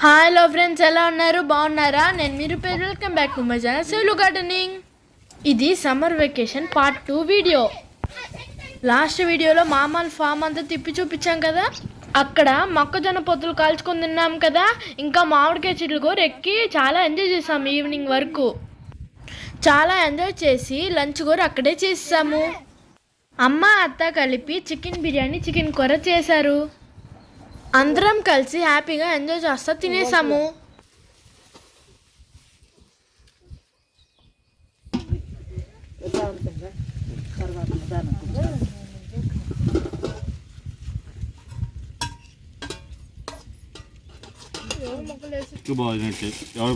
Hello friends, ఎలా ఉన్నారు? బాగున్నారా? నేను మీరు పేరు. Welcome back to my channel Selu gardening. ఇది summer vacation part 2 video. Last వీడియోలో మామూలు ఫామ్ అంతా తిప్పి చూపించాం కదా. అక్కడ మొక్కజొన్న పొత్తులు కాల్చుకొని తిన్నాం కదా. ఇంకా మామిడికాయ చెట్లు కూడా ఎక్కి చాలా ఎంజాయ్ చేసాము. ఈవినింగ్ వరకు చాలా ఎంజాయ్ చేసి లంచ్ కూడా అక్కడే చేసాము. అమ్మ అత్త కలిపి చికెన్ బిర్యానీ, చికెన్ కూర చేశారు. అందరం కలిసి హ్యాపీగా ఎంజాయ్ చేస్తా తినేసాము.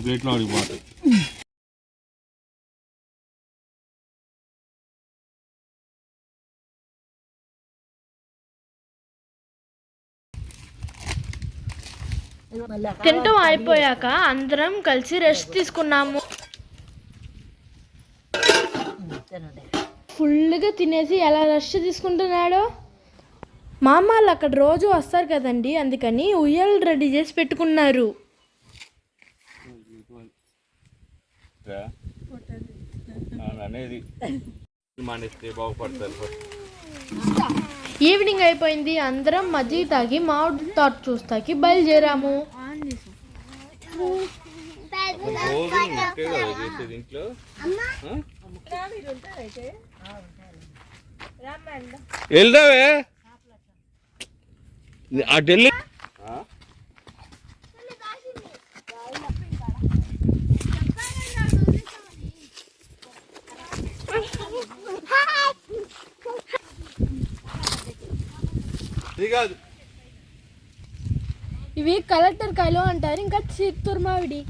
ప్లేట్లో ఆడిపోతాయి. తింటం అయిపోయాక అందరం కలిసి రెస్ట్ తీసుకున్నాము. ఫుల్గా తినేసి ఎలా రెస్ట్ తీసుకుంటున్నాడో. మా అమ్మ వాళ్ళు అక్కడ రోజు వస్తారు కదండి, అందుకని ఉయ్యాలు రెడీ చేసి పెట్టుకున్నారు. ఈవినింగ్ అయిపోయింది. అందరం మజ్జిగ తాగి మామిడి తోట చూస్తాకి బయలుదేరాము. వెళ్దావే అటు కాదు. ఇవి కలెక్టర్ కాయలు అంటారు, ఇంకా చిత్తూరు మామిడి.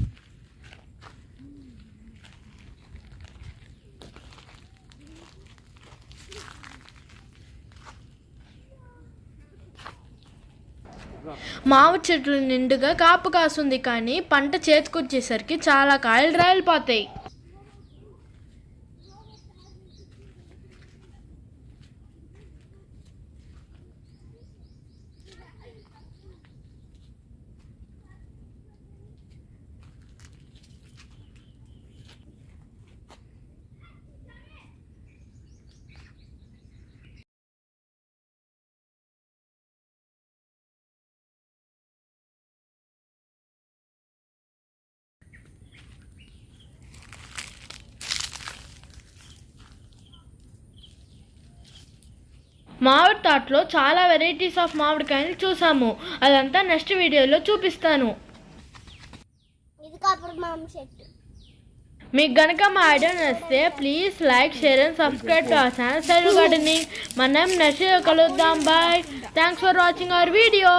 మామిడి చెట్లు నిండుగా కాపు కాస్తుంది, కానీ పంట చేతికొచ్చేసరికి చాలా కాయలు రాలిపోతాయి. మామిడి తోటలో చాలా వెరైటీస్ ఆఫ్ మామిడికాయలు చూసాము. అదంతా నెక్స్ట్ వీడియోలో చూపిస్తాను. మీకు గనక మా ఐడియా నచ్చితే please like, share and subscribe to our channel Selu gardening. మనం నెక్స్ట్ కలుద్దాం. Bye. Thanks for watching our video.